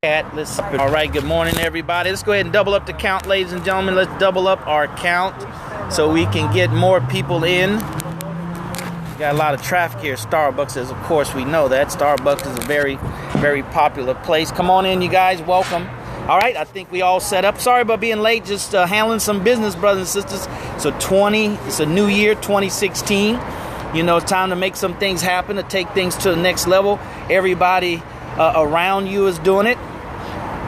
All right, good morning, everybody. Let's go ahead and double up the count, ladies and gentlemen. Let's double up our count so we can get more people in. Got a lot of traffic here. Starbucks is, of course, we know that. Starbucks is a very, very popular place. Come on in, you guys. Welcome. All right, I think we all set up. Sorry about being late. Just handling some business, brothers and sisters. It's a new year, 2016. You know, it's time to make some things happen, to take things to the next level. Everybody around you is doing it.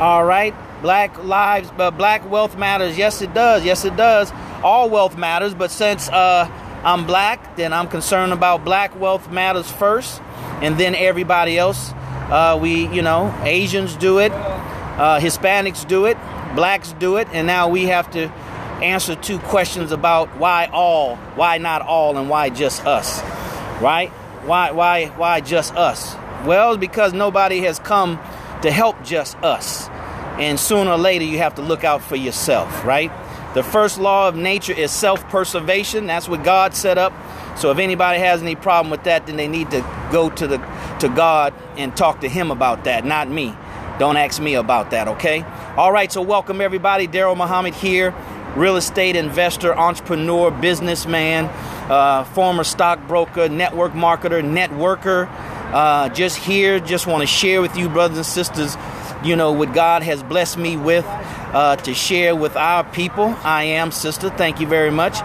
All right. Black wealth matters. Yes, it does. Yes, it does. All wealth matters. But since I'm black, then I'm concerned about black wealth matters first. And then everybody else. Asians do it. Hispanics do it. Blacks do it. And now we have to answer two questions about why not all, and why just us. Right? Why just us? Well, it's because nobody has come to help just us. And sooner or later, you have to look out for yourself, right? The first law of nature is self-preservation. That's what God set up. So if anybody has any problem with that, then they need to go to God and talk to him about that, not me. Don't ask me about that, okay? All right, so welcome everybody. DarrellMuhammad here, real estate investor, entrepreneur, businessman, former stockbroker, network marketer, networker. Just want to share with you, brothers and sisters, you know, what God has blessed me with to share with our people. I am, sister. Thank you very much.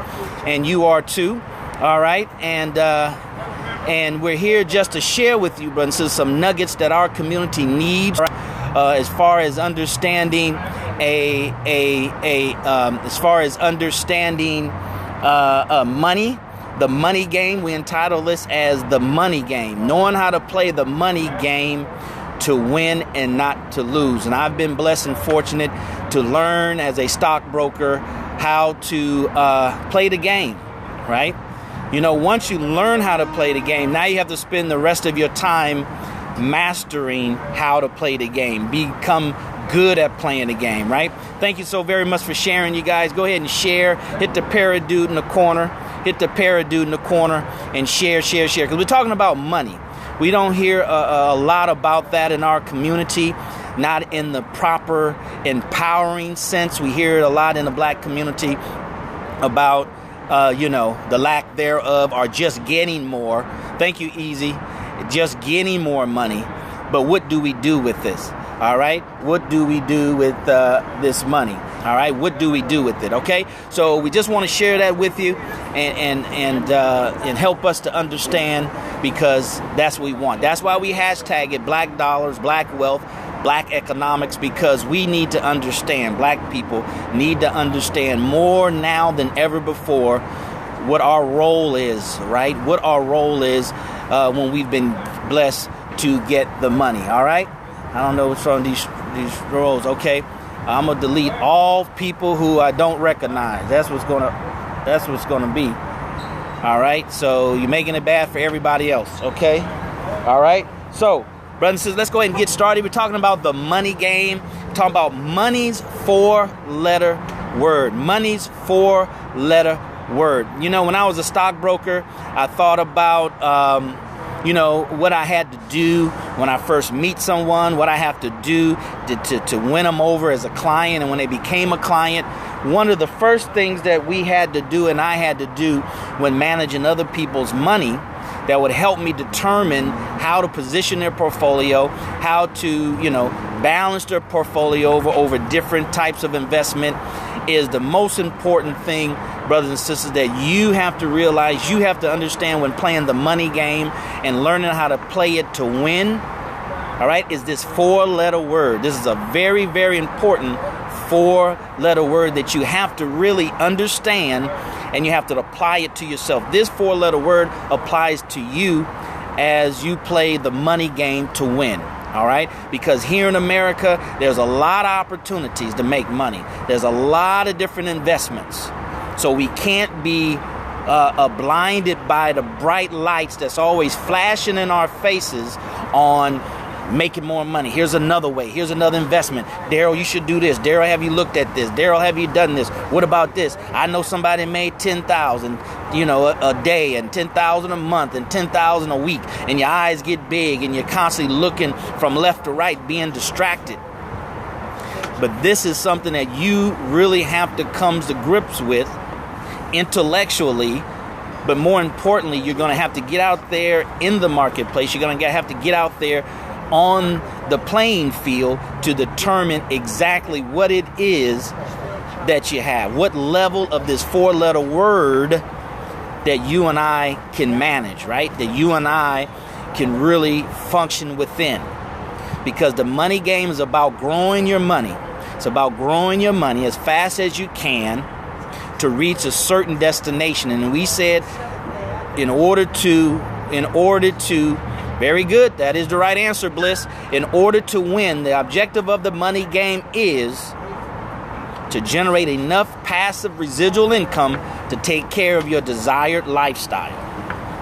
And you are too. All right. And we're here just to share with you, brothers and sisters, some nuggets that our community needs as far as understanding money. The money game. We entitle this as the money game. Knowing how to play the money game to win and not to lose. And I've been blessed and fortunate to learn as a stockbroker how to play the game, right? You know, once you learn how to play the game, now you have to spend the rest of your time mastering how to play the game. Become good at playing the game, right? Thank you so very much for sharing, you guys. Go ahead and share. Hit the parrot dude in the corner. Hit the parrot dude in the corner and share. Because we're talking about money. We don't hear a lot about that in our community, not in the proper empowering sense. We hear it a lot in the black community about, the lack thereof, or just getting more. Thank you, Easy. Just getting more money. But what do we do with this? All right. What do we do with this money? All right. What do we do with it? OK, so we just want to share that with you and help us to understand, because that's what we want. That's why we hashtag it Black Dollars, Black Wealth, Black Economics, because we need to understand. Black people need to understand more now than ever before what our role is. Right. What our role is when we've been blessed to get the money. All right. I don't know what's on these roles. Okay, I'm gonna delete all people who I don't recognize. That's what's gonna be. All right. So you're making it bad for everybody else. Okay. All right. So, brothers and sisters, let's go ahead and get started. We're talking about the money game. We're talking about money's four-letter word. Money's four-letter word. You know, when I was a stockbroker, I thought about what I had to do when I first meet someone, what I have to do to win them over as a client. And when they became a client, one of the first things that we had to do and I had to do when managing other people's money that would help me determine how to position their portfolio, how to, balance their portfolio over different types of investment, is the most important thing, brothers and sisters, that you have to realize, you have to understand when playing the money game and learning how to play it to win. All right, is this four-letter word. This is a very, very important four-letter word that you have to really understand, and you have to apply it to yourself. This four-letter word applies to you as you play the money game to win. All right, because here in America, there's a lot of opportunities to make money. There's a lot of different investments. So we can't be blinded by the bright lights that's always flashing in our faces on making more money. Here's another way. Here's another investment. Darrell, you should do this. Darrell, have you looked at this? Darrell, have you done this? What about this? I know somebody made $10,000, a day, and $10,000 a month, and $10,000 a week. And your eyes get big, and you're constantly looking from left to right, being distracted. But this is something that you really have to come to grips with intellectually. But more importantly, you're going to have to get out there in the marketplace. You're going to have to get out there on the playing field to determine exactly what it is that you have. What level of this 4-letter word that you and I can manage, right? That you and I can really function within. Because the money game is about growing your money. It's about growing your money as fast as you can to reach a certain destination. And we said in order to, very good, that is the right answer, Bliss. In order to win, the objective of the money game is to generate enough passive residual income to take care of your desired lifestyle.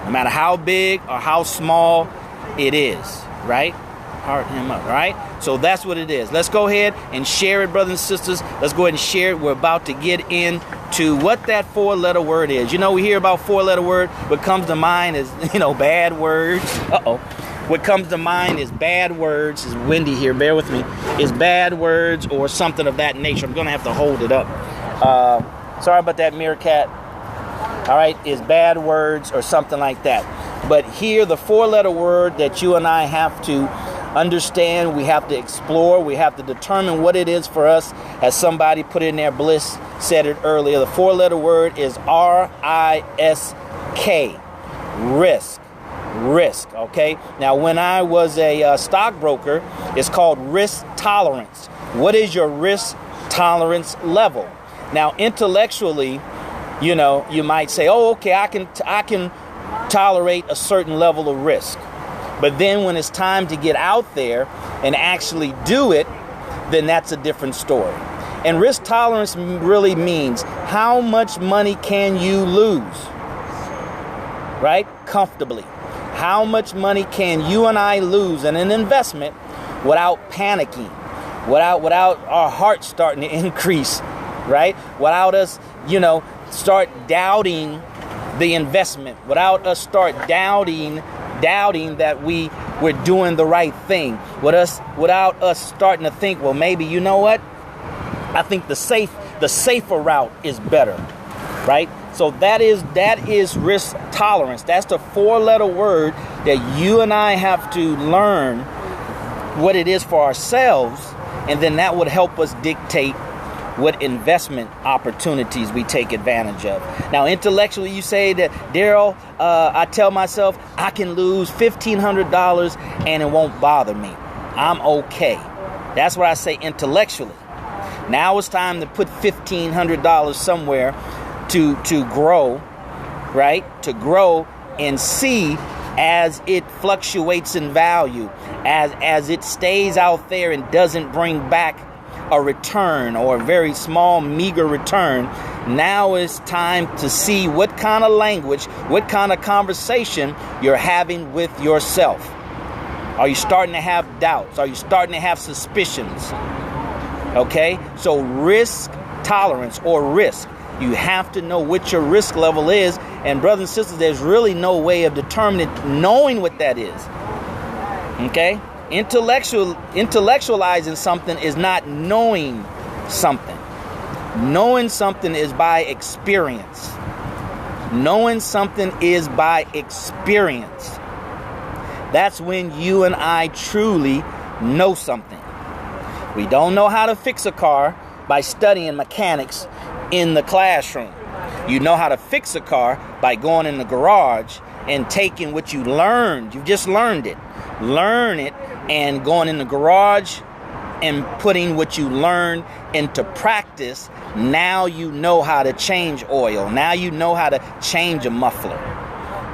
No matter how big or how small it is, right? Heart him up, right? So that's what it is. Let's go ahead and share it, brothers and sisters. Let's go ahead and share it. We're about to get into what that 4-letter word is. You know, we hear about 4-letter word. What comes to mind is, bad words. What comes to mind is bad words. It's windy here. Bear with me. Is bad words or something of that nature. I'm going to have to hold it up. Sorry about that, meerkat. All right, is bad words or something like that. But here, the 4-letter word that you and I have to understand, we have to explore, we have to determine what it is for us. As somebody put in there, Bliss said it earlier, the 4-letter word is R-I-S-K, risk. Risk, okay? Now, when I was a stockbroker, it's called risk tolerance. What is your risk tolerance level? Now, intellectually, you might say, oh, okay, I can tolerate a certain level of risk. But then when it's time to get out there and actually do it, then that's a different story. And risk tolerance really means how much money can you lose, right? Comfortably. How much money can you and I lose in an investment without panicking, without our heart starting to increase, right? Without us, start doubting the investment, without us start doubting that we're doing the right thing, without us starting to think, well, maybe, you know what? I think the safer route is better, right? So that is risk tolerance. That's the 4-letter word that you and I have to learn what it is for ourselves, and then that would help us dictate what investment opportunities we take advantage of. Now, intellectually, you say that, Darrell, I tell myself I can lose $1,500 and it won't bother me. I'm okay. That's what I say intellectually. Now it's time to put $1,500 somewhere to grow, right? To grow and see as it fluctuates in value, as it stays out there and doesn't bring back a return or a very small, meager return. Now it's time to see what kind of language, what kind of conversation you're having with yourself. Are you starting to have doubts? Are you starting to have suspicions? Okay, so risk tolerance or risk. You have to know what your risk level is. And brothers and sisters, there's really no way of knowing what that is. Okay? Intellectualizing something is not knowing something. Knowing something is by experience. Knowing something is by experience. That's when you and I truly know something. We don't know how to fix a car by studying mechanics in the classroom. You know how to fix a car by going in the garage and taking what you learned. You just learned it. Learn it and going in the garage and putting what you learned into practice. Now you know how to change oil. Now you know how to change a muffler.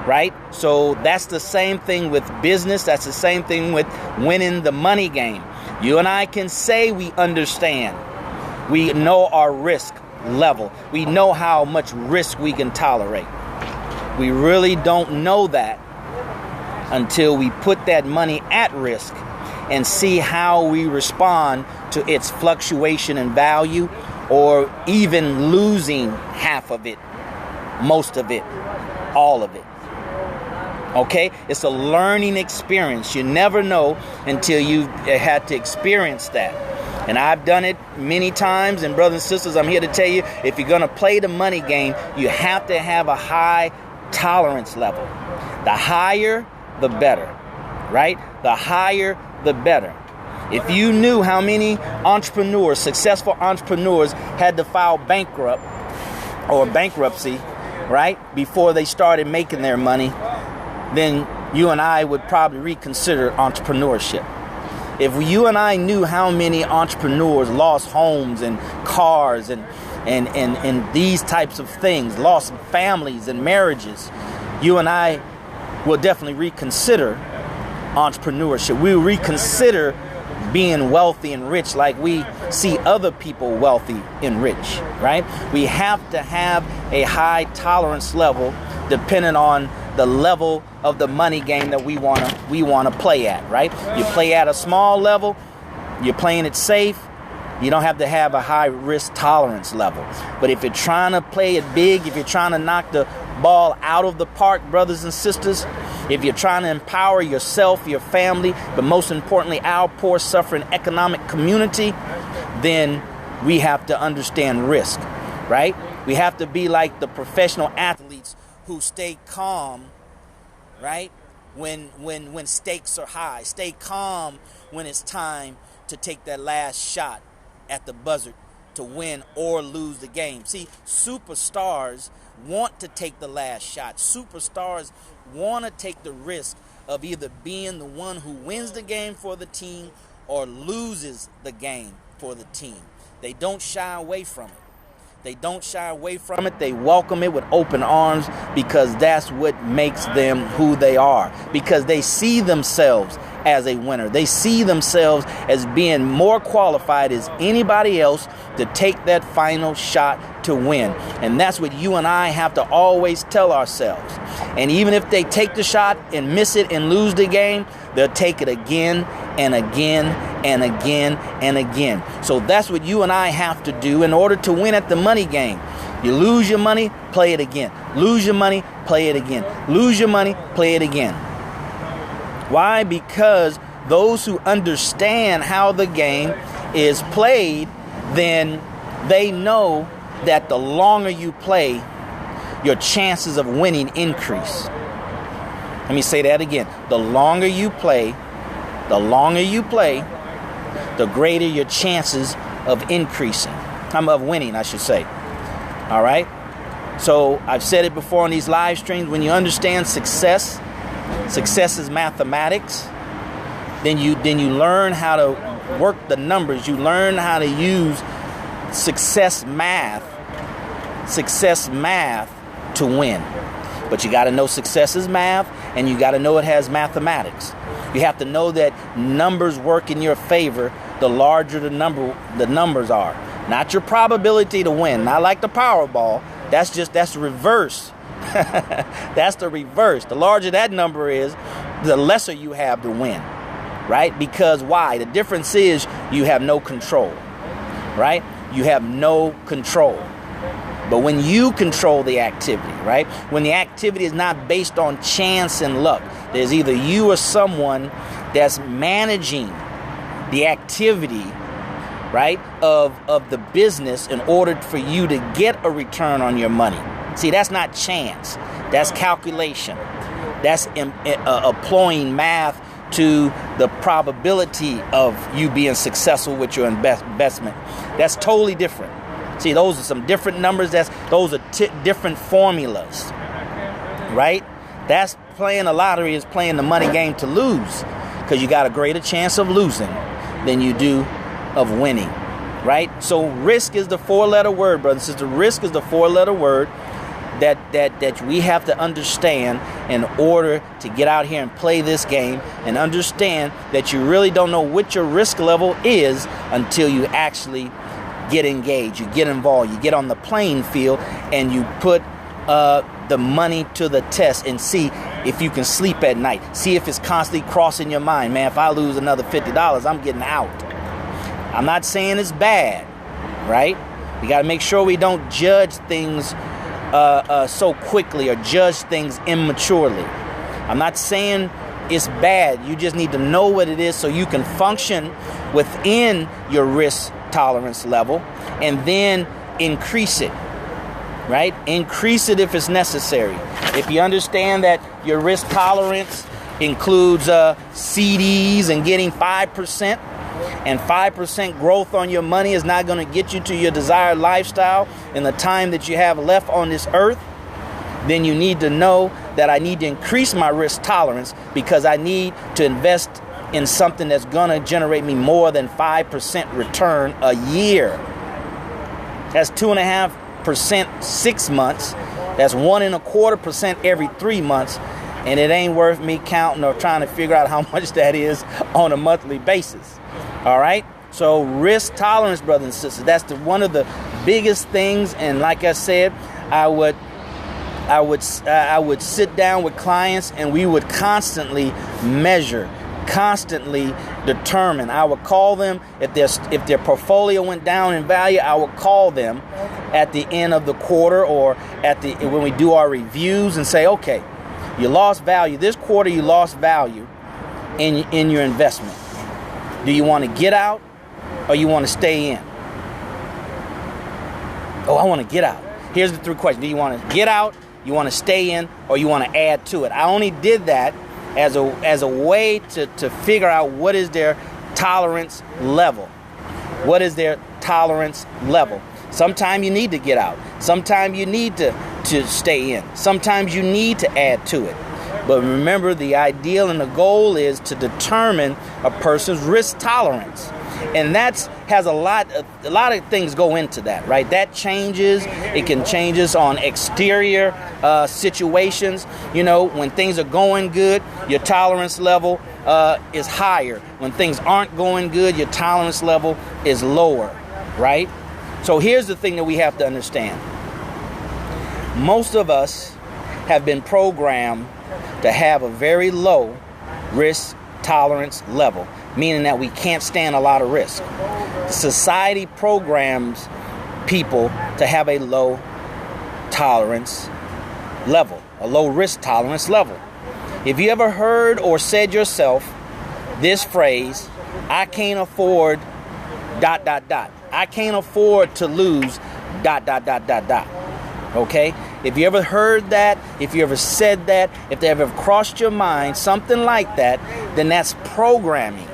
Right? So that's the same thing with business. That's the same thing with winning the money game. You and I can say we understand. We know our risk level. We know how much risk we can tolerate. We really don't know that until we put that money at risk and see how we respond to its fluctuation in value, or even losing half of it, most of it, all of it. Okay? It's a learning experience. You never know until you've had to experience that. And I've done it many times. And brothers and sisters, I'm here to tell you, if you're going to play the money game, you have to have a high tolerance level. The higher, the better, right? The higher, the better. If you knew how many entrepreneurs, successful entrepreneurs, had to file bankruptcy, right, before they started making their money, then you and I would probably reconsider entrepreneurship. If you and I knew how many entrepreneurs lost homes and cars and these types of things, lost families and marriages, you and I will definitely reconsider entrepreneurship. We will reconsider being wealthy and rich like we see other people wealthy and rich, right? We have to have a high tolerance level depending on the level of the money game that we want to play at, right? You play at a small level, you're playing it safe, you don't have to have a high risk tolerance level. But if you're trying to play it big, if you're trying to knock the ball out of the park, brothers and sisters, if you're trying to empower yourself, your family, but most importantly, our poor, suffering economic community, then we have to understand risk, right? We have to be like the professional athletes who stay calm, right? When stakes are high, stay calm when it's time to take that last shot at the buzzer to win or lose the game. See, superstars want to take the last shot. Superstars want to take the risk of either being the one who wins the game for the team or loses the game for the team. They don't shy away from it. They don't shy away from it. They welcome it with open arms because that's what makes them who they are. Because they see themselves as a winner. They see themselves as being more qualified as anybody else to take that final shot to win. And that's what you and I have to always tell ourselves. And even if they take the shot and miss it and lose the game, they'll take it again and again and again and again. So that's what you and I have to do in order to win at the money game. You lose your money, play it again. Lose your money, play it again. Lose your money, play it again. Why? Because those who understand how the game is played, then they know that the longer you play, your chances of winning increase. Let me say that again. The longer you play, the greater your chances of increasing. Of winning, I should say. All right? So I've said it before on these live streams. When you understand success is mathematics, then you learn how to work the numbers. You learn how to use success math to win. But you got to know success is math, and you got to know it has mathematics. You have to know that numbers work in your favor the larger the numbers are. Not your probability to win. Not like the Powerball. That's the reverse. That's the reverse. The larger that number is, the lesser you have to win. Right? Because why? The difference is you have no control. Right? You have no control. But when you control the activity, right? When the activity is not based on chance and luck, there's either you or someone that's managing the activity, right, of the business in order for you to get a return on your money. See, that's not chance. That's calculation. That's employing math to the probability of you being successful with your investment. That's totally different. See, those are some different numbers. Those are different formulas, right? That's playing the lottery is playing the money game to lose, because you got a greater chance of losing than you do of winning, right? So risk is the four-letter word, brothers and sisters. Risk is the four-letter word that we have to understand in order to get out here and play this game, and understand that you really don't know what your risk level is until you actually get engaged, you get involved, you get on the playing field, and you put the money to the test and see if you can sleep at night. See if it's constantly crossing your mind. Man, if I lose another $50, I'm getting out. I'm not saying it's bad, right? We got to make sure we don't judge things so quickly or judge things immaturely. I'm not saying it's bad. You just need to know what it is so you can function within your risk tolerance level and then increase it, right? Increase it if it's necessary. If you understand that your risk tolerance includes CDs and getting 5%, and 5% growth on your money is not going to get you to your desired lifestyle in the time that you have left on this earth, then you need to know that I need to increase my risk tolerance because I need to invest in something that's going to generate me more than 5% return a year. That's 2.5% 6 months. That's 1.25% every 3 months. And it ain't worth me counting or trying to figure out how much that is on a monthly basis. All right. So risk tolerance, brothers and sisters, that's one of the biggest things. And like I said, I would sit down with clients and we would constantly measure, constantly determine. I would call them if their portfolio went down in value. I would call them at the end of the quarter or when we do our reviews and say, okay, you lost value this quarter. You lost value in your investment. Do you want to get out or you want to stay in? Oh, I want to get out. Here's the 3 questions. Do you want to get out, you want to stay in, or you want to add to it? I only did that as a way to figure out what is their tolerance level. What is their tolerance level? Sometimes you need to get out. Sometimes you need to stay in. Sometimes you need to add to it. But remember, the ideal and the goal is to determine a person's risk tolerance. And that has a lot of things go into that, right? That changes. It can change us on exterior situations. You know, when things are going good, your tolerance level is higher. When things aren't going good, your tolerance level is lower, right? So here's the thing that we have to understand. Most of us have been programmed to have a very low risk tolerance level, meaning that we can't stand a lot of risk. Society programs people to have a low tolerance level, a low risk tolerance level. If you ever heard or said yourself this phrase, I can't afford ... I can't afford to lose ... Okay? If you ever heard that, if you ever said that, if they ever crossed your mind, something like that, then that's programming,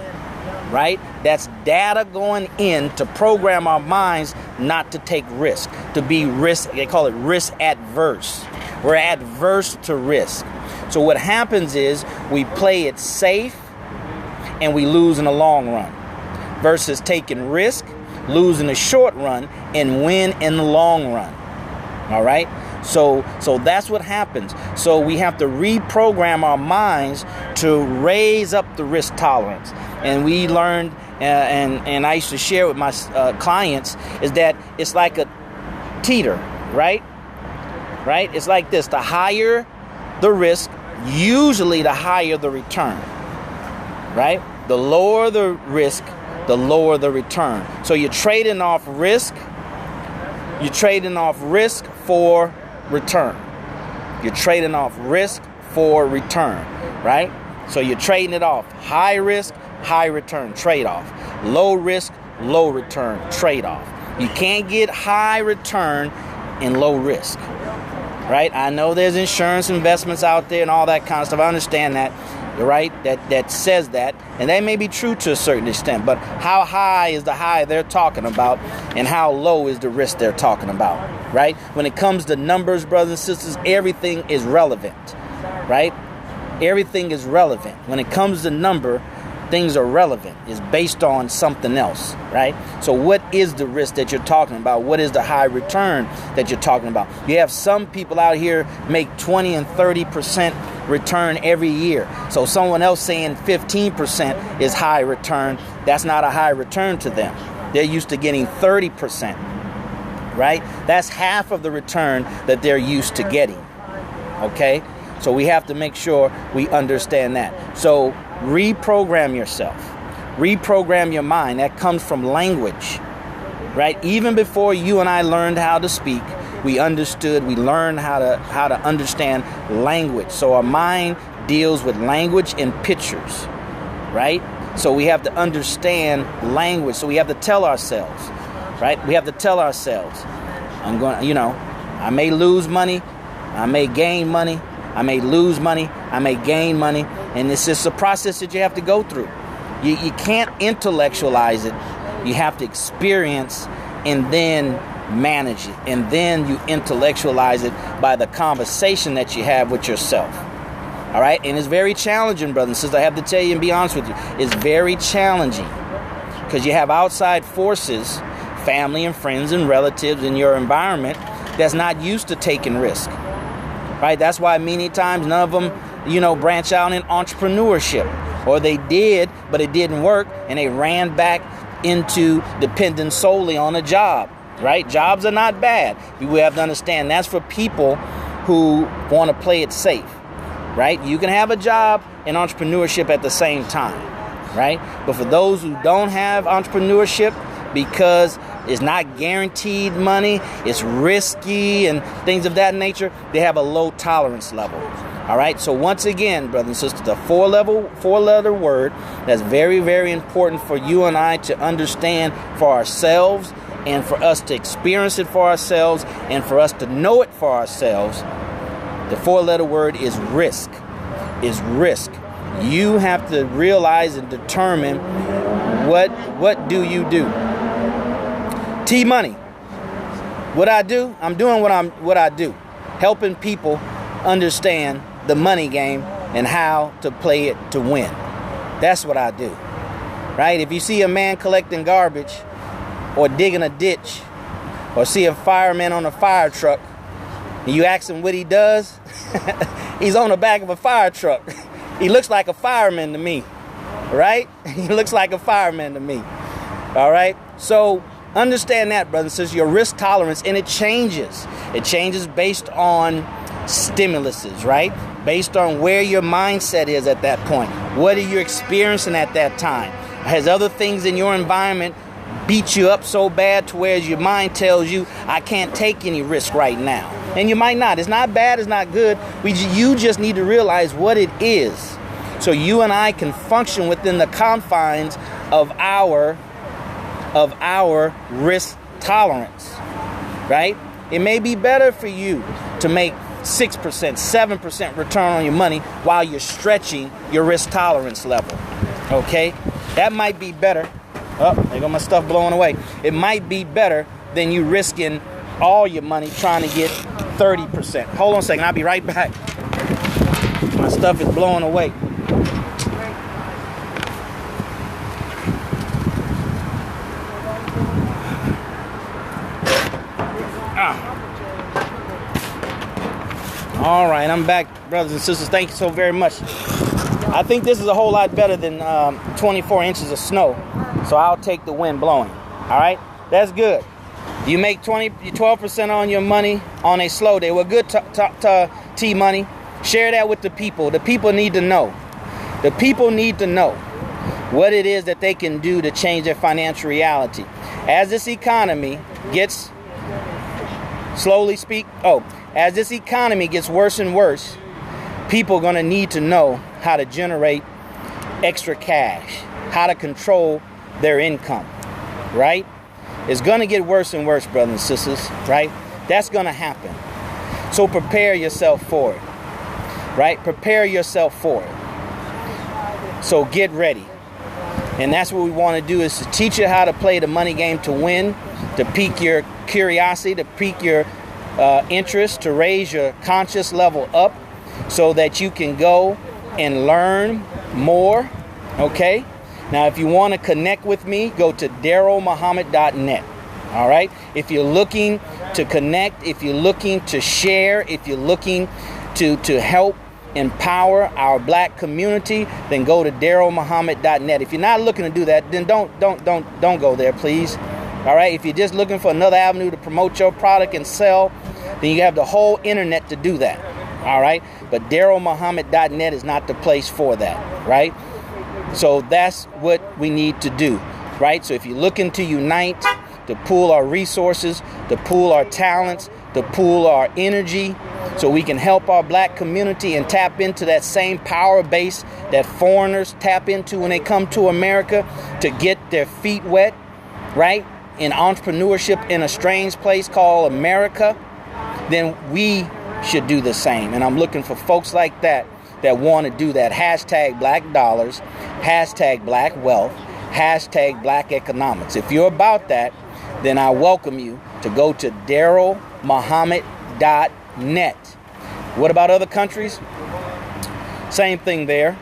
right? That's data going in to program our minds not to take risk, to be risk, they call it risk adverse. We're adverse to risk. So what happens is we play it safe and we lose in the long run versus taking risk, lose in the short run, and win in the long run. All right? So that's what happens. So we have to reprogram our minds to raise up the risk tolerance. And we learned, and I used to share with my clients, is that it's like a teeter, right? Right? It's like this. The higher the risk, usually the higher the return, right? The lower the risk, the lower the return. So you're trading off risk. You're trading off risk for return. You're trading off risk for return, right? So you're trading it off. High risk, high return trade-off. Low risk, low return trade-off. You can't get high return and low risk, right? I know there's insurance investments out there and all that kind of stuff. I understand that, right? That says that, and that may be true to a certain extent, but how high is the high they're talking about and how low is the risk they're talking about, right? When it comes to numbers, brothers and sisters, everything is relevant, right? Everything is relevant. When it comes to number, things are relevant. It's based on something else, right? So what is the risk that you're talking about? What is the high return that you're talking about? You have some people out here make 20 and 30% return every year. So someone else saying 15% is high return, that's not a high return to them. They're used to getting 30%, right? That's half of the return that they're used to getting, okay? So we have to make sure we understand that. So reprogram yourself. Reprogram your mind. That comes from language, right? Even before you and I learned how to speak, we learned how to understand language. So our mind deals with language and pictures, right? So we have to understand language. So we have to tell ourselves, right? We have to tell ourselves, I may lose money, I may gain money, I may lose money, I may gain money. And it's just a process that you have to go through. You can't intellectualize it. You have to experience and then manage it. And then you intellectualize it by the conversation that you have with yourself. All right? And it's very challenging, brothers and sisters. I have to tell you and be honest with you. It's very challenging because you have outside forces, family and friends and relatives in your environment that's not used to taking risk. Right? That's why many times none of them, branch out in entrepreneurship. Or they did, but it didn't work, and they ran back into depending solely on a job. Right? Jobs are not bad. We have to understand that's for people who want to play it safe. Right? You can have a job and entrepreneurship at the same time. Right? But for those who don't have entrepreneurship, because it's not guaranteed money, it's risky and things of that nature, they have a low tolerance level. All right. So once again, brothers and sisters, the four-letter word that's very, very important for you and I to understand for ourselves and for us to experience it for ourselves and for us to know it for ourselves. The four-letter word is risk. Is risk. You have to realize and determine what do you do. T Money. What I do, I'm doing what I do. Helping people understand the money game and how to play it to win. That's what I do. Right? If you see a man collecting garbage or digging a ditch or see a fireman on a fire truck and you ask him what he does, he's on the back of a fire truck. He looks like a fireman to me. Right? He looks like a fireman to me. All right? So understand that, brothers and sisters, your risk tolerance, and it changes. It changes based on stimuluses, right? Based on where your mindset is at that point. What are you experiencing at that time? Has other things in your environment beat you up so bad to where your mind tells you, I can't take any risk right now? And you might not. It's not bad. It's not good. You just need to realize what it is. So you and I can function within the confines of our risk tolerance, right? It may be better for you to make 6%, 7% return on your money while you're stretching your risk tolerance level, okay? That might be better. Oh, there go my stuff blowing away. It might be better than you risking all your money trying to get 30%. Hold on a second, I'll be right back. My stuff is blowing away. All right, I'm back, brothers and sisters. Thank you so very much. I think this is a whole lot better than 24 inches of snow, so I'll take the wind blowing. All right, that's good. You make 12% on your money on a slow day. Well, good T Money. Share that with the people. The people need to know. The people need to know what it is that they can do to change their financial reality. As this economy gets as this economy gets worse and worse, people are going to need to know how to generate extra cash, how to control their income, right? It's going to get worse and worse, brothers and sisters, right? That's going to happen. So prepare yourself for it, right? Prepare yourself for it. So get ready. And that's what we want to do, is to teach you how to play the money game to win, to pique your curiosity, to pique your interest, to raise your conscious level up so that you can go and learn more. Okay? Now, if you want to connect with me, go to DarrellMuhammad.net. All right? If you're looking to connect, if you're looking to share, if you're looking to help empower our black community, then go to DarrellMuhammad.net. If you're not looking to do that, then don't go there, please. All right? If you're just looking for another avenue to promote your product and sell, then you have the whole internet to do that. All right? But DarrellMuhammad.net is not the place for that, right? So that's what we need to do, right? So if you're looking to unite, to pool our resources, to pool our talents, to pool our energy, so we can help our black community and tap into that same power base that foreigners tap into when they come to America to get their feet wet, right? In entrepreneurship in a strange place called America, then we should do the same. And I'm looking for folks like that want to do that. Hashtag black dollars, hashtag black wealth, hashtag black economics. If you're about that, then I welcome you to go to DarrellMuhammad.net. What about other countries? Same thing there.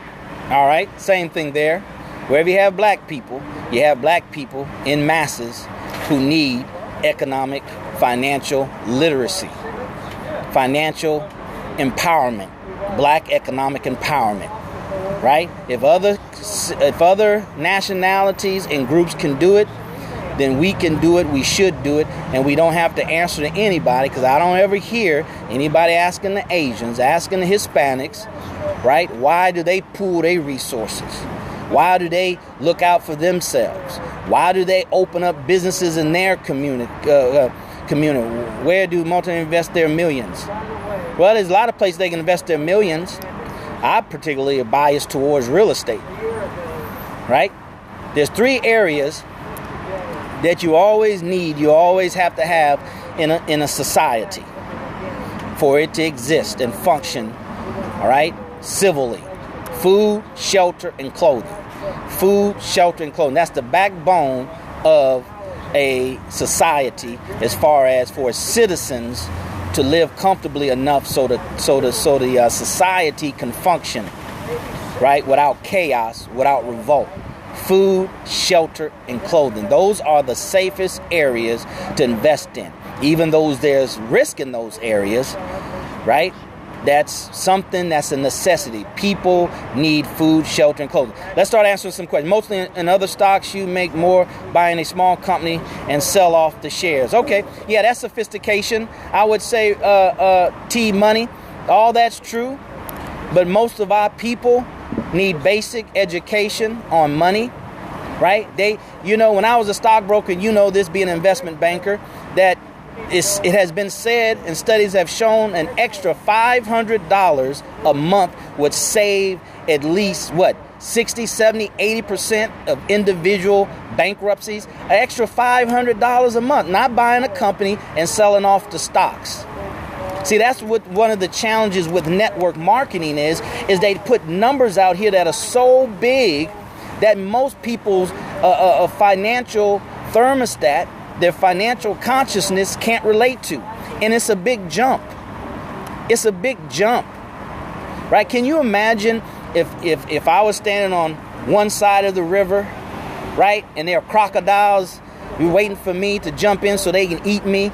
All right, same thing there. Wherever you have black people in masses who need economic, financial literacy, financial empowerment, black economic empowerment, right? If other nationalities and groups can do it, then we can do it, we should do it, and we don't have to answer to anybody, because I don't ever hear anybody asking the Asians, asking the Hispanics, right? Why do they pool their resources? Why do they look out for themselves? Why do they open up businesses in their community? Where do multi invest their millions? Well, there's a lot of places they can invest their millions. I particularly are biased towards real estate, right? There's 3 areas that you always have to have in a society for it to exist and function, all right, civilly. Food, shelter, and clothing. Food, shelter, and clothing. That's the backbone of a society as far as for citizens to live comfortably enough so the society can function, right, without chaos, without revolt. Food, shelter, and clothing. Those are the safest areas to invest in. Even though there's risk in those areas, right? That's something that's a necessity. People need food, shelter, and clothing. Let's start answering some questions. Mostly in other stocks, you make more buying a small company and sell off the shares. Okay, yeah, that's sophistication. I would say T-money. All that's true. But most of our people need basic education on money, right? When I was a stockbroker, this being an investment banker, that it has been said and studies have shown an extra $500 a month would save at least 60, 70, 80% of individual bankruptcies. An extra $500 a month, not buying a company and selling off the stocks. See, that's what one of the challenges with network marketing is they put numbers out here that are so big that most people's financial thermostat, their financial consciousness can't relate to. And it's a big jump. It's a big jump, right? Can you imagine if I was standing on one side of the river, right? And there are crocodiles waiting for me to jump in so they can eat me.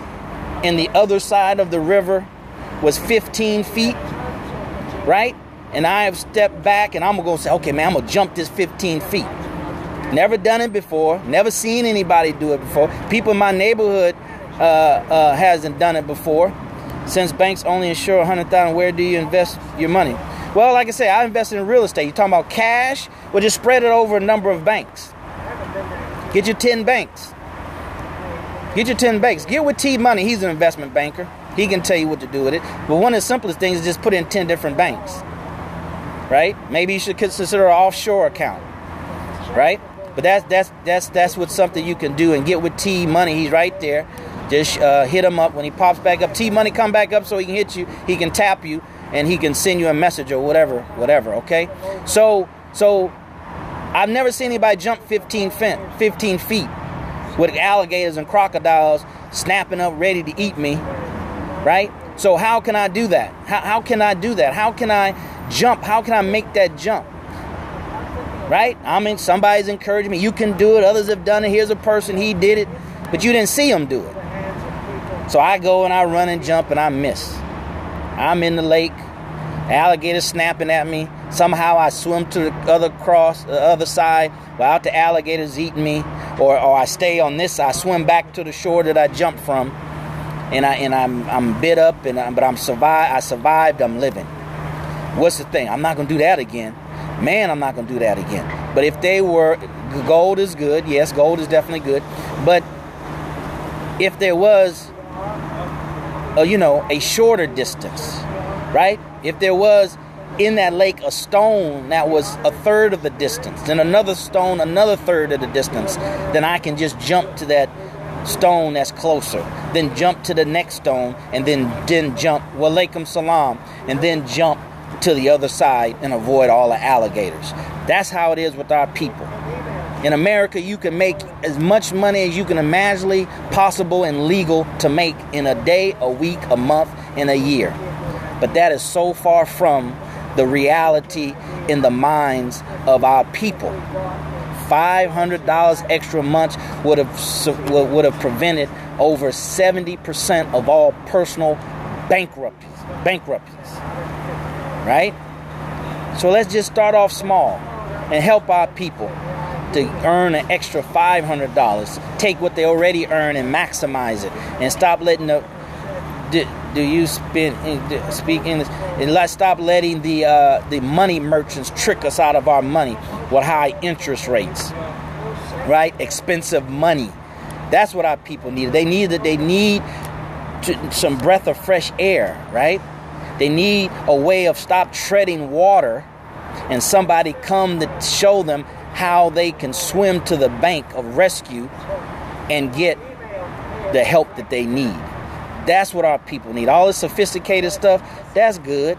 And the other side of the river was 15 feet, right? And I have stepped back and I'm going to say, okay, man, I'm going to jump this 15 feet. Never done it before. Never seen anybody do it before. People in my neighborhood hasn't done it before. Since banks only insure $100,000, where do you invest your money? Well, like I say, I invested in real estate. You're talking about cash? Well, just spread it over a number of banks. Get your 10 banks. Get your 10 banks. Get with T-Money. He's an investment banker. He can tell you what to do with it. But one of the simplest things is just put in 10 different banks, right? Maybe you should consider an offshore account, right? But that's what something you can do. And get with T-Money. He's right there. Just hit him up when he pops back up. T-Money come back up so he can hit you. He can tap you and he can send you a message or whatever. Okay. So I've never seen anybody jump 15 feet with alligators and crocodiles snapping up ready to eat me. Right? So how can I do that? How can I do that? How can I jump? How can I make that jump? Right? I mean, somebody's encouraging me. You can do it. Others have done it. Here's a person. He did it. But you didn't see him do it. So I go and I run and jump and I miss. I'm in the lake. Alligator snapping at me. Somehow I swim to the other side without the alligators eating me. Or I stay on this side. I swim back to the shore that I jumped from. And I'm bit up, but I survived. I'm living. What's the thing? I'm not going to do that again. Man, I'm not going to do that again. But if they were, gold is good. Yes, gold is definitely good. But if there was, a shorter distance, right? If there was in that lake a stone that was a third of the distance, then another stone, another third of the distance, then I can just jump to that stone that's closer, then jump to the next stone, and then jump, walaikum salam, and then jump to the other side and avoid all the alligators. That's how it is with our people. In America, you can make as much money as you can imagine possible and legal to make in a day, a week, a month, in a year. But that is so far from the reality in the minds of our people. $500 extra a month would have prevented over 70% of all personal bankruptcies, right? So let's just start off small and help our people to earn an extra $500. Take what they already earn and maximize it, and stop letting speak English? And let's stop letting the money merchants trick us out of our money with high interest rates, right? Expensive money. That's what our people need. They need some breath of fresh air, right? They need a way of stop treading water, and somebody come to show them how they can swim to the bank of rescue and get the help that they need. That's what our people need. All this sophisticated stuff, that's good,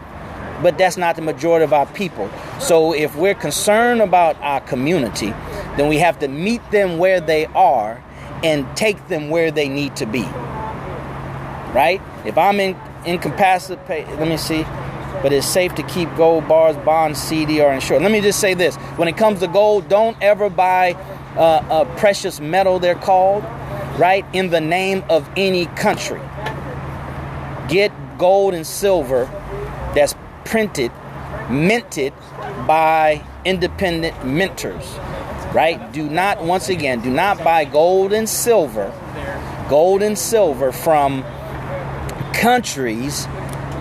but that's not the majority of our people. So if we're concerned about our community, then we have to meet them where they are and take them where they need to be. Right? If I'm incapacitated, let me see. But it's safe to keep gold bars, bonds, CD, or insured. Let me just say this. When it comes to gold, don't ever buy a precious metal, they're called, right, in the name of any country. Get gold and silver that's printed, minted by independent minters, right? Do not buy gold and silver from countries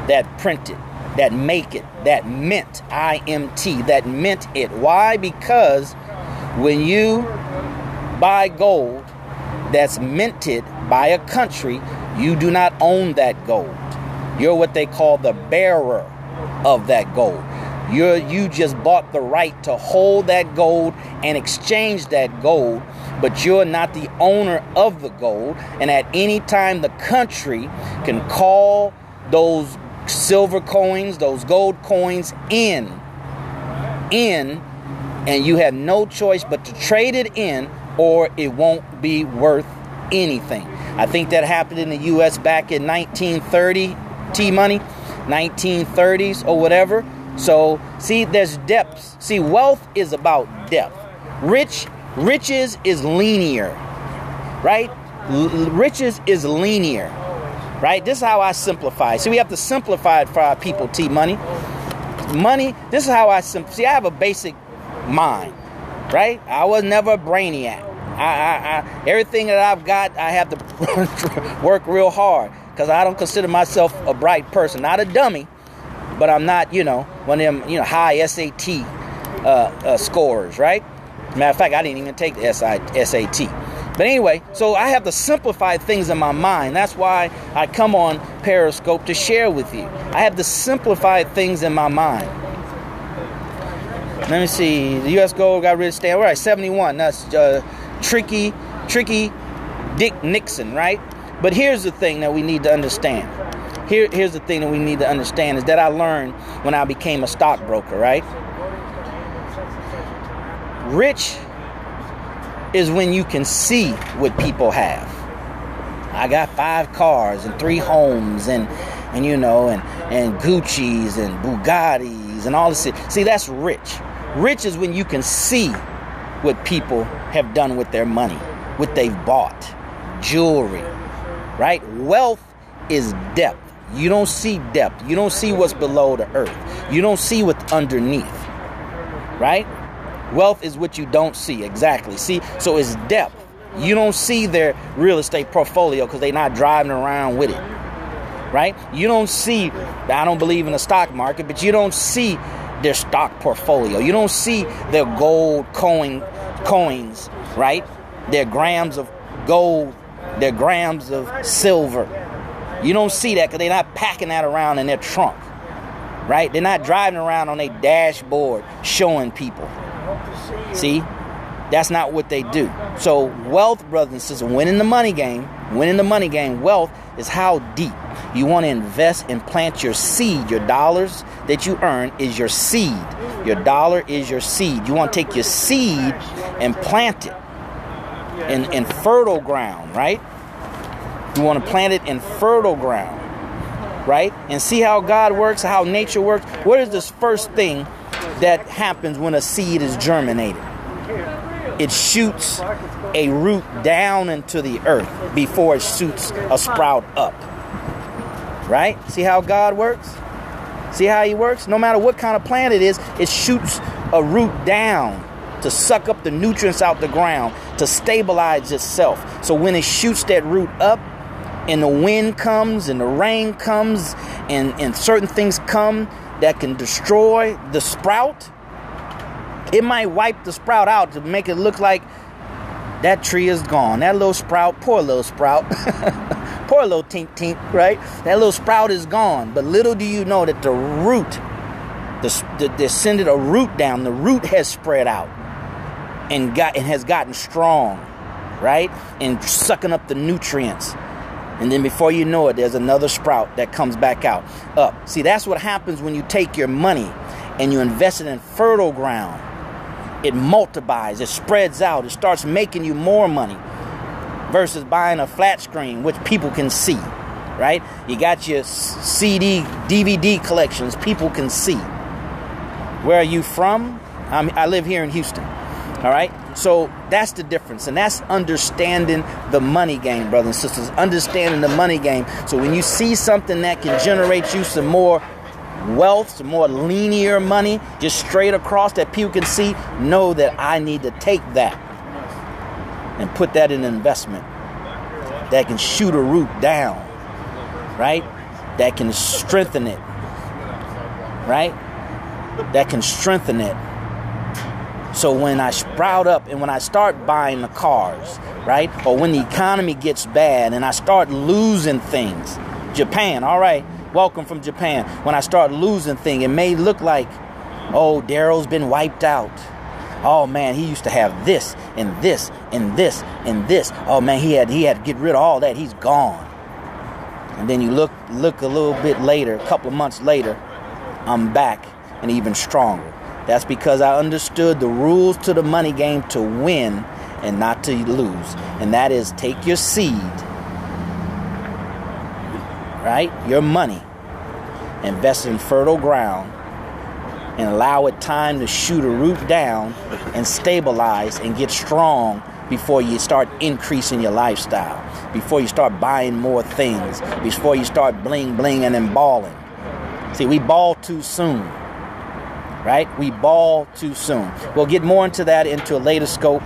that print it, that make it, that mint, I-M-T, that mint it. Why? Because when you buy gold that's minted by a country, you do not own that gold. You're what they call the bearer of that gold. You just bought the right to hold that gold and exchange that gold, but you're not the owner of the gold. And at any time, the country can call those silver coins, those gold coins in, and you have no choice but to trade it in, or it won't be worth anything. I think that happened in the U.S. back in 1930, T-Money, 1930s or whatever. So, see, there's depths. See, wealth is about depth. Riches is linear, right? Riches is linear, right? This is how I simplify. See, we have to simplify it for our people, T-Money. Money, this is how I simplify. See, I have a basic mind, right? I was never a brainiac. Everything that I've got, I have to work real hard, because I don't consider myself a bright person. Not a dummy, but I'm not, one of them, high SAT scorers, right? Matter of fact, I didn't even take the SAT. But anyway, so I have to simplify things in my mind. That's why I come on Periscope to share with you. I have to simplify things in my mind. Let me see. The U.S. gold got rid of stand. All right, 71. That's tricky Dick Nixon, right? But here's the thing that we need to understand. Here's the thing that we need to understand is that I learned when I became a stockbroker, right? Rich is when you can see what people have. I got 5 cars and 3 homes and Gucci's and Bugattis and all this shit. See, that's rich. Rich is when you can see what people have done with their money, what they've bought, jewelry, right? Wealth is depth. You don't see depth. You don't see what's below the earth. You don't see what's underneath, right? Wealth is what you don't see. Exactly. See, so it's depth. You don't see their real estate portfolio because they're not driving around with it, right? You don't see, I don't believe in the stock market, but you don't see their stock portfolio. You don't see their gold coins, right? Their grams of gold their grams of silver. You don't see that because they're not packing that around in their trunk, right? They're not driving around on their dashboard showing people. See, that's not what they do. So wealth, brothers and sisters, winning the money game, wealth is how deep. You want to invest and plant your seed. Your dollars that you earn is your seed. Your dollar is your seed. You want to take your seed and plant it in fertile ground, right? You want to plant it in fertile ground, right? And see how God works, how nature works. What is this first thing that happens when a seed is germinated? It shoots a root down into the earth before it shoots a sprout up. Right? See how God works? See how he works? No matter what kind of plant it is, it shoots a root down to suck up the nutrients out the ground, to stabilize itself. So when it shoots that root up and the wind comes and the rain comes and certain things come that can destroy the sprout, it might wipe the sprout out to make it look like that tree is gone. That little sprout, poor little sprout. Poor little tink, right? That little sprout is gone. But little do you know that the root, they sending a root down. The root has spread out and has gotten strong, right? And sucking up the nutrients. And then before you know it, there's another sprout that comes back out, up. See, that's what happens when you take your money and you invest it in fertile ground. It multiplies, it spreads out, it starts making you more money. Versus buying a flat screen, which people can see, right? You got your CD, DVD collections, people can see. Where are you from? I live here in Houston, all right? So that's the difference, and that's understanding the money game, brothers and sisters, understanding the money game. So when you see something that can generate you some more wealth, some more linear money, just straight across that people can see, know that I need to take that and put that in an investment that can shoot a root down, right? That can strengthen it, right? That can strengthen it. So when I sprout up and when I start buying the cars, right? Or when the economy gets bad and I start losing things. Japan, all right, welcome from Japan. When I start losing things, it may look like, oh, Darrell's been wiped out. Oh man, he used to have this and this and this and this. Oh man, he had to get rid of all that. He's gone. And then you look a little bit later, a couple of months later, I'm back and even stronger. That's because I understood the rules to the money game to win and not to lose. And that is take your seed, right? Your money, invest in fertile ground, and allow it time to shoot a root down and stabilize and get strong before you start increasing your lifestyle, before you start buying more things, before you start bling-blinging and balling. See, we ball too soon, right? We ball too soon. We'll get more into that into a later scope.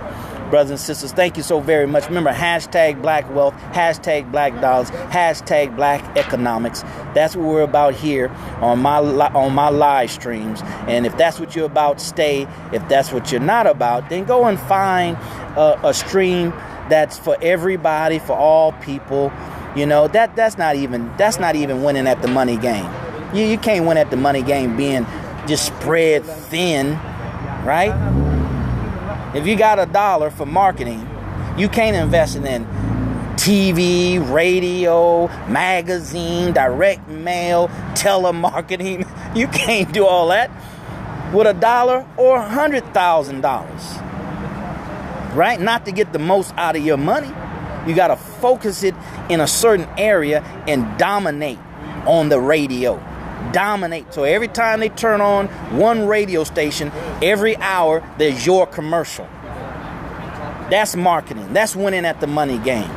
Brothers and sisters, thank you so very much. Remember, hashtag Black Wealth, hashtag Black Dollars, hashtag Black Economics. That's what we're about here on my live streams. And if that's what you're about, stay. If that's what you're not about, then go and find a stream that's for everybody, for all people. You know, that's not even winning at the money game. You can't win at the money game being just spread thin, right? If you got $1 for marketing, you can't invest in TV, radio, magazine, direct mail, telemarketing. You can't do all that with $1 or $100,000, right? Not to get the most out of your money. You got to focus it in a certain area and dominate on the radio. Dominate. So every time they turn on one radio station, every hour there's your commercial. That's marketing. That's winning at the money game.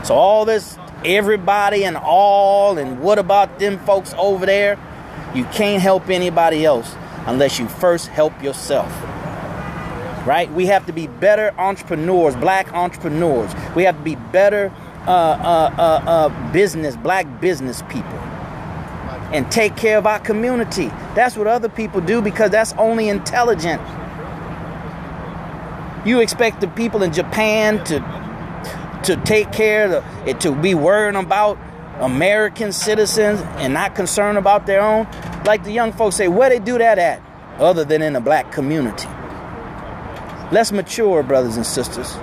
So all this everybody and all and what about them folks over there, you can't help anybody else unless you first help yourself. Right? We have to be better entrepreneurs, black entrepreneurs. We have to be better black business people. And take care of our community. That's what other people do because that's only intelligent. You expect the people in Japan to take care of, to be worrying about American citizens and not concerned about their own. Like the young folks say, where they do that at other than in the black community? Let's mature, brothers and sisters.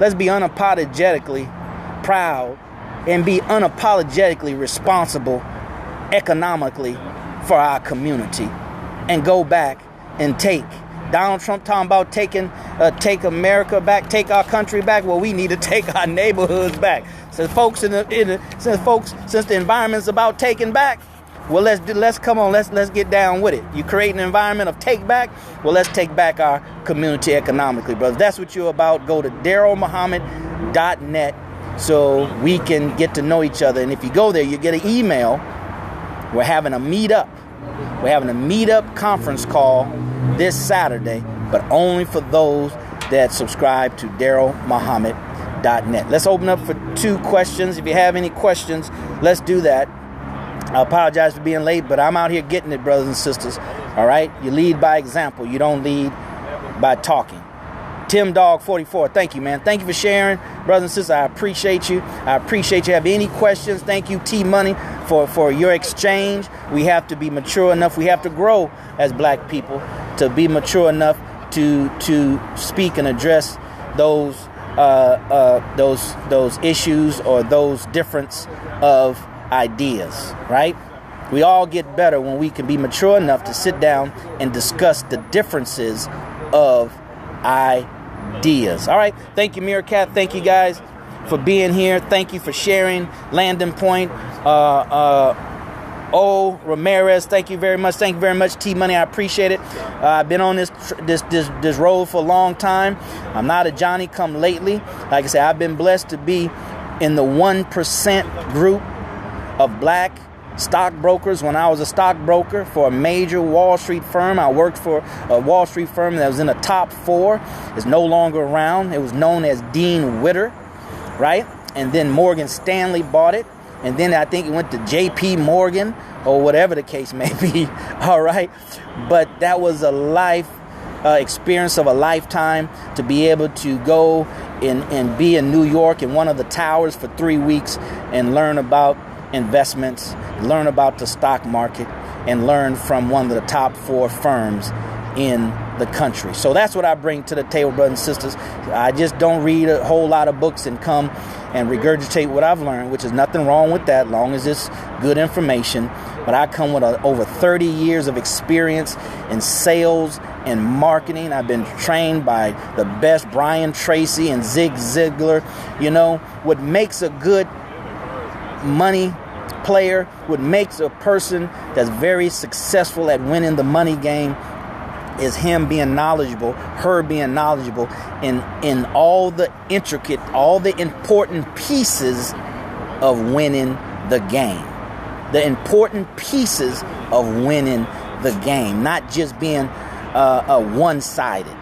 Let's be unapologetically proud and be unapologetically responsible economically for our community and go back and take. Donald Trump talking about take America back, take our country back. Well, we need to take our neighborhoods back. Since the environment's about taking back, well, let's come on, let's get down with it. You create an environment of take back. Well, let's take back our community economically, brothers. That's what you're about. Go to DarrellMuhammad.net so we can get to know each other. And if you go there, you get an email. We're having a meetup. We're having a meetup conference call this Saturday, but only for those that subscribe to DarrellMuhammad.net. Let's open up for 2 questions. If you have any questions, let's do that. I apologize for being late, but I'm out here getting it, brothers and sisters. All right? You lead by example. You don't lead by talking. Tim Dog 44, thank you, man. Thank you for sharing, brothers and sisters. I appreciate you. I appreciate you. Have any questions? Thank you, T Money, for your exchange. We have to be mature enough. We have to grow as black people to be mature enough to speak and address those issues or those difference of ideas, right? We all get better when we can be mature enough to sit down and discuss the differences of ideas. All right. Thank you, Meerkat. Thank you guys for being here. Thank you for sharing. Landing Point. Ramirez. Thank you very much. Thank you very much, T Money. I appreciate it. I've been on this road for a long time. I'm not a Johnny come lately. Like I said, I've been blessed to be in the 1% group of black stockbrokers. When I was a stockbroker for a major Wall Street firm, I worked for a Wall Street firm that was in the top 4. It's no longer around. It was known as Dean Witter, right? And then Morgan Stanley bought it. And then I think it went to J.P. Morgan or whatever the case may be. All right. But that was a life experience of a lifetime to be able to go and be in New York in one of the towers for 3 weeks and learn about investments, learn about the stock market, and learn from one of the top 4 firms in the country. So that's what I bring to the table, brothers and sisters. I just don't read a whole lot of books and come and regurgitate what I've learned, which is nothing wrong with that, long as it's good information. But I come with over 30 years of experience in sales and marketing. I've been trained by the best, Brian Tracy and Zig Ziglar. You know, what makes a good money player, what makes a person that's very successful at winning the money game is him being knowledgeable, her being knowledgeable in all the intricate, all the important pieces of winning the game. The important pieces of winning the game, not just being one-sided,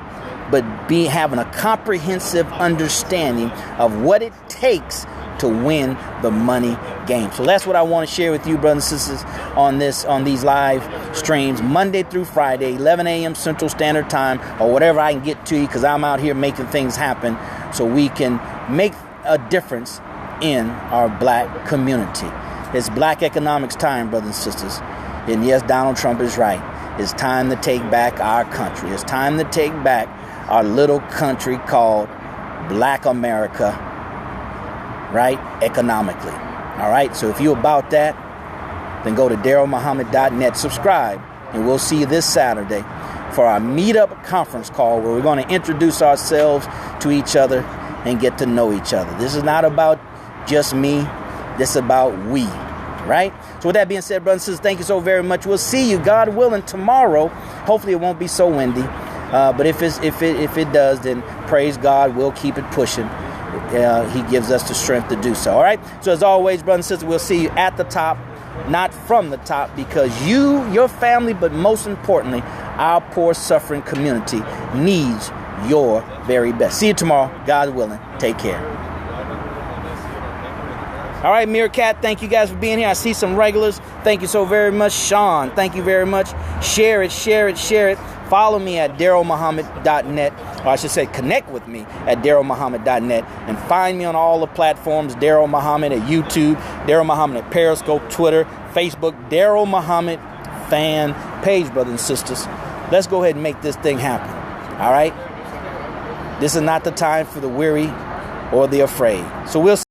but having a comprehensive understanding of what it takes to win the money game. So that's what I want to share with you, brothers and sisters, on these live streams, Monday through Friday, 11 a.m. Central Standard Time, or whatever I can get to you, because I'm out here making things happen so we can make a difference in our black community. It's Black Economics time, brothers and sisters. And yes, Donald Trump is right. It's time to take back our country. It's time to take back our little country called Black America, right? Economically. All right. So if you're about that, then go to DarrellMuhammad.net, subscribe, and we'll see you this Saturday for our meetup conference call where we're going to introduce ourselves to each other and get to know each other. This is not about just me. This is about we, right? So with that being said, brothers and sisters, thank you so very much. We'll see you, God willing, tomorrow. Hopefully it won't be so windy. But if it does, then praise God, we'll keep it pushing. He gives us the strength to do so. All right. So as always, brothers and sisters, we'll see you at the top, not from the top, because you, your family, but most importantly, our poor suffering community needs your very best. See you tomorrow, God willing. Take care. All right, Meerkat, thank you guys for being here. I see some regulars. Thank you so very much. Sean, thank you very much. Share it, share it, share it. Follow me at DarrellMuhammad.net, or I should say connect with me at DarrellMuhammad.net, and find me on all the platforms, Darrell Muhammad at YouTube, Darrell Muhammad at Periscope, Twitter, Facebook, Darrell Muhammad fan page, brothers and sisters. Let's go ahead and make this thing happen. All right? This is not the time for the weary or the afraid. So we'll